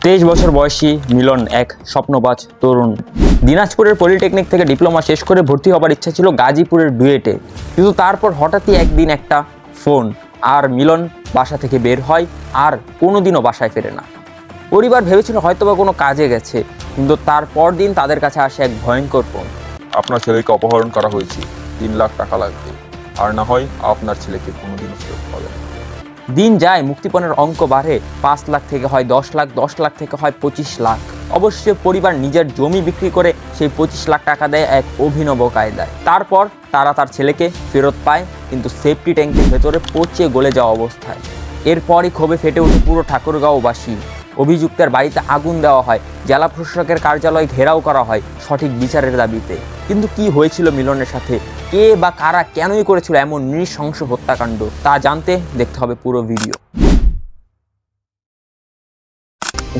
23 বছর বয়সী মিলন এক স্বপ্নবাজ তরুণ। দিনাজপুরের পলিটেকনিক থেকে ডিপ্লোমা শেষ করে ভর্তি হবার ইচ্ছা ছিল গাজীপুরের ডুয়েটে, কিন্তু তারপর হঠাৎই একদিন একটা ফোন আর মিলন বাসা থেকে বের হয় আর কোনোদিনও বাসায় ফেরে না। পরিবার ভেবেছিল হয়তোবা কোনো কাজে গেছে, কিন্তু তারপর দিন তাদের কাছে আসে এক ভয়ঙ্কর ফোন। আপনার ছেলেকে অপহরণ করা হয়েছে, 3 লাখ টাকা লাগবে, আর না হয় আপনার ছেলেকে কোনোদিনও ফেরত পাবেন। দিন যায়, মুক্তিপণের অঙ্ক বাড়ে, 5 লাখ থেকে হয় 10 লাখ, 10 লাখ থেকে হয় 25 লাখ। অবশ্যই পরিবার নিজের জমি বিক্রি করে সেই 25 লাখ টাকা দেয় এক অভিনব কায়দায়। তারপর তারা তার ছেলেকে ফেরত পায়, কিন্তু সেফটি ট্যাঙ্কের ভেতরে পচে গলে যাওয়া অবস্থায়। এরপরই ক্ষোভে ফেটে ওঠে পুরো ঠাকুরগাঁওবাসী। অভিযুক্তের বাড়িতে আগুন দেওয়া হয়, জেলা প্রশাসকের কার্যালয় ঘেরাও করা হয় সঠিক বিচারের দাবিতে। কিন্তু কি হয়েছিল মিলনের সাথে, কে বা কারা কেনই করেছিল এমন নৃশংস হত্যাকাণ্ড, তা জানতে দেখতে হবে পুরো ভিডিও।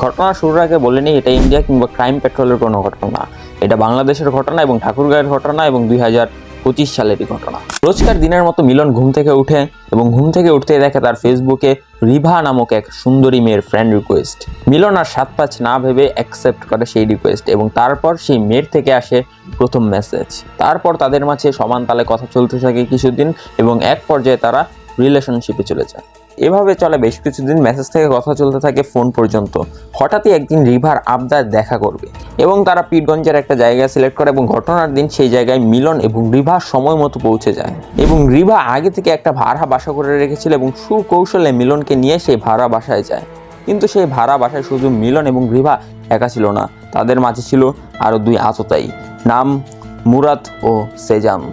ঘটনা শুরুর আগে বলে নিই, এটা ইন্ডিয়া কিংবা ক্রাইম পেট্রোলের কোনো ঘটনা না। এটা বাংলাদেশের ঘটনা এবং ঠাকুরগাঁয়ের ঘটনা এবং 2025 সালেরই ঘটনা। রোজকার দিনের মতো মিলন ঘুম থেকে উঠে এবং ঘুম থেকে উঠতেই দেখে তার ফেসবুকে রিভা নামক এক সুন্দরী মেয়ের ফ্রেন্ড রিকোয়েস্ট। মিলন আর 7-5 না ভেবে অ্যাকসেপ্ট করে সেই রিকোয়েস্ট, এবং তারপর সেই মেয়ের থেকে আসে প্রথম মেসেজ। তারপর তাদের মাঝে সমান তালে কথা চলতে থাকে কিছুদিন, এবং এক পর্যায়ে তারা রিলেশনশিপে চলে যায়। এভাবে চলে বেশ কিছুদিন, মেসেজ থেকে কথা চলতে থাকে ফোন পর্যন্ত। হঠাৎই একদিন রিভার আবদার দেখা করবে, এবং তারা পীরগঞ্জের একটা জায়গা সিলেক্ট করে, এবং ঘটনার দিন সেই জায়গায় মিলন এবং রিভা সময় মতো পৌঁছে যায়। এবং রিভা আগে থেকে একটা ভাড়া বাসা করে রেখেছিল এবং সুকৌশলে মিলনকে নিয়ে সেই ভাড়া বাসায় যায়। কিন্তু সেই ভাড়া বাসায় শুধু মিলন এবং রিভা একা ছিল না, তাদের মাঝে ছিল আরও 2 আততায়ী, নাম মুরাদ ও সেজান।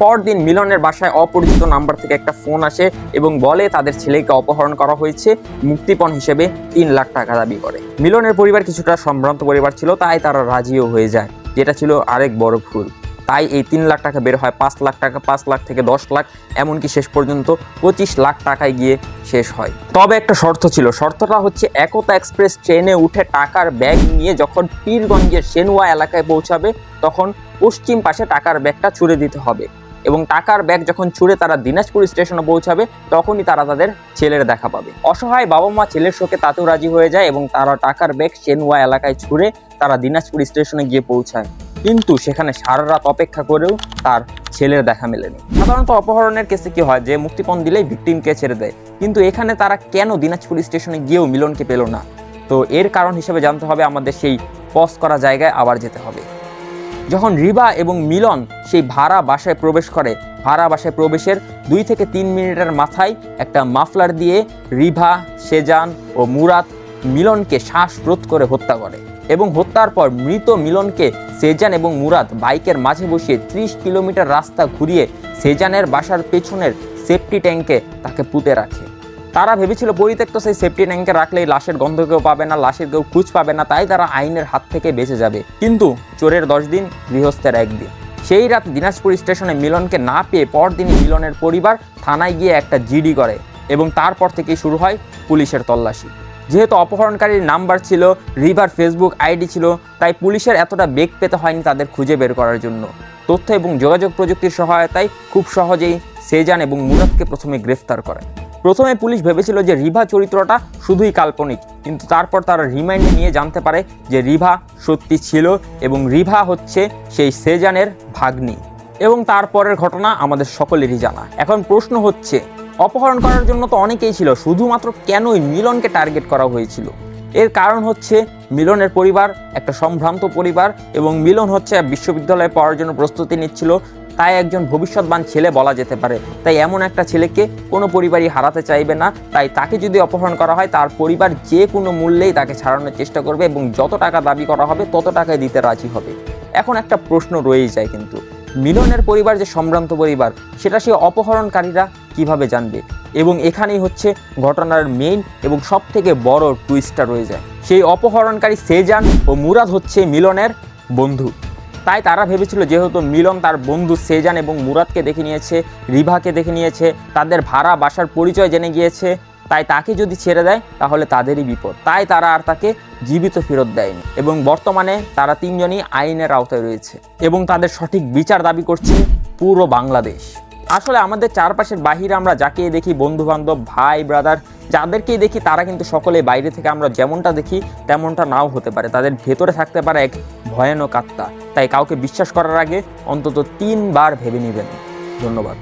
পরদিন মিলনের বাসায় অপরিচিত নাম্বার থেকে একটা ফোন আসে এবং বলে তাদের ছেলেকে অপহরণ করা হয়েছে, মুক্তিপণ হিসেবে 3 লাখ টাকা দাবি করে। মিলনের পরিবার কিছুটা সম্ভ্রান্ত পরিবার ছিল, তাই তারা রাজিও হয়ে যায়, যেটা ছিল আরেক বড় ভুল। তাই এই 3 লাখ টাকা বের হয় 5 লাখ টাকা, 5 লাখ থেকে 10 লাখ, এমনকি শেষ পর্যন্ত 25 লাখ টাকায় গিয়ে শেষ হয়। তবে একটা শর্ত ছিল, শর্তটা হচ্ছে একতা এক্সপ্রেস ট্রেনে উঠে টাকার ব্যাগ নিয়ে যখন পীরগঞ্জের সেনুয়া এলাকায় পৌঁছাবে, তখন পশ্চিম পাশে টাকার ব্যাগটা ছুড়ে দিতে হবে, এবং টাকার ব্যাগ যখন ছুঁড়ে তারা দিনাজপুর স্টেশনে পৌঁছাবে, তখনই তারা তাদের ছেলের দেখা পাবে। অসহায় বাবা মা ছেলের শোকে তাতেও রাজি হয়ে যায়, এবং তারা টাকার ব্যাগ সেনুয়া এলাকায় ছুঁড়ে তারা দিনাজপুর স্টেশনে গিয়ে পৌঁছায়। কিন্তু সেখানে সারা রাত অপেক্ষা করেও তার ছেলের দেখা মেলেনি। সাধারণত অপহরণের কেসে কি হয়, যে মুক্তিপণ দিলেই ভিকটিমকে ছেড়ে দেয়, কিন্তু এখানে তারা কেন দিনাজপুর স্টেশনে গিয়েও মিলনকে পেল না? তো এর কারণ হিসেবে জানতে হবে আমাদের সেই পজ করা জায়গায় আবার যেতে হবে। যখন রিভা এবং মিলন সেই ভাড়া বাসায় প্রবেশ করে, ভাড়া বাসায় প্রবেশের 2 থেকে 3 মিনিটের মাথায় একটা মাফলার দিয়ে রিভা, সেজান ও মুরাদ মিলনকে শ্বাসরোধ করে হত্যা করে, এবং হত্যার পর মৃত মিলনকে সেজান এবং মুরাদ বাইকের মাঝে বসিয়ে 30 কিলোমিটার রাস্তা ঘুরিয়ে সেজানের বাসার পেছনের সেফটি ট্যাঙ্কে তাকে পুঁতে রাখে। তারা ভেবেছিল পরিত্যক্ত সেই সেফটি ট্যাঙ্কে রাখলেই লাশের গন্ধ কেউ পাবে না, লাশের কেউ খোঁজ পাবে না, তাই তারা আইনের হাত থেকে বেঁচে যাবে। কিন্তু চোরের 10 দিন, গৃহস্থের 1 দিন। সেই রাত দিনাজপুর স্টেশনে মিলনকে না পেয়ে পরদিনই মিলনের পরিবার থানায় গিয়ে একটা জিডি করে, এবং তারপর থেকেই শুরু হয় পুলিশের তল্লাশি। যেহেতু অপহরণকারীর নাম্বার ছিল, রিভার ফেসবুক আইডি ছিল, তাই পুলিশের এতটা বেগ পেতে হয়নি তাদের খুঁজে বের করার জন্য। তথ্য এবং যোগাযোগ প্রযুক্তির সহায়তায় খুব সহজেই সেজান এবং মুরাদকে প্রথমে গ্রেফতার করে। প্রথমে পুলিশ ভেবেছিল যে রিভা চরিত্রটা শুধুই কাল্পনিক, কিন্তু তারপর তারা রিমাইন্ডে নিয়ে জানতে পারে যে রিভা সত্যি ছিল, এবং রিভা হচ্ছে সেই সেজানের ভাগ্নি। এবং তারপরের ঘটনা আমাদের সকলেরই জানা। এখন প্রশ্ন হচ্ছে, অপহরণ করার জন্য তো অনেকেই ছিল, শুধুমাত্র কেনই মিলনকে টার্গেট করা হয়েছিল? এর কারণ হচ্ছে মিলনের পরিবার একটা সম্ভ্রান্ত পরিবার, এবং মিলন হচ্ছে বিশ্ববিদ্যালয়ে পড়ার জন্য প্রস্তুতি নিচ্ছিল, তাই একজন ভবিষ্যৎবান ছেলে বলা যেতে পারে। তাই এমন একটা ছেলেকে কোনো পরিবারই হারাতে চাইবে না, তাই তাকে যদি অপহরণ করা হয় তার পরিবার যে কোনো মূল্যেই তাকে ছাড়ানোর চেষ্টা করবে, এবং যত টাকা দাবি করা হবে তত টাকায় দিতে রাজি হবে। এখন একটা প্রশ্ন রয়েই যায়, কিন্তু মিলনের পরিবার যে সম্ভ্রান্ত পরিবার, সেটা সেই অপহরণকারীরা কিভাবে জানবে? এবং এখানেই হচ্ছে ঘটনার মেইন এবং সব থেকে বড় টুইস্টটা রয়ে যায়। সেই অপহরণকারী সেজান ও মুরাদ হচ্ছে মিলনের বন্ধু। তাই তারা ভেবেছিল যেহেতু মিলন তার বন্ধু সেজান এবং মুরাদকে দেখে নিয়েছে, রিভাকে দেখে নিয়েছে, তাদের ভাড়া বাসার পরিচয় জেনে গিয়েছে, তাই তাকে যদি ছেড়ে দেয় তাহলে তাদেরই বিপদ। তাই তারা আর তাকে জীবিত ফেরত দেয়নি, এবং বর্তমানে তারা 3 জনই আইনের আওতায় রয়েছে, এবং তাদের সঠিক বিচার দাবি করছে পুরো বাংলাদেশ। আসলে আমাদের চারপাশের বাহিরে আমরা যাকে দেখি, বন্ধু বান্ধব, ভাই ব্রাদার, যাদেরকেই দেখি তারা কিন্তু সকলে বাইরে থেকে আমরা যেমনটা দেখি তেমনটা নাও হতে পারে। তাদের ভেতরে থাকতে পারে এক ভয়ানক আত্মা। তাই কাউকে বিশ্বাস করার আগে অন্তত 3 বার ভেবে নেবেন। ধন্যবাদ।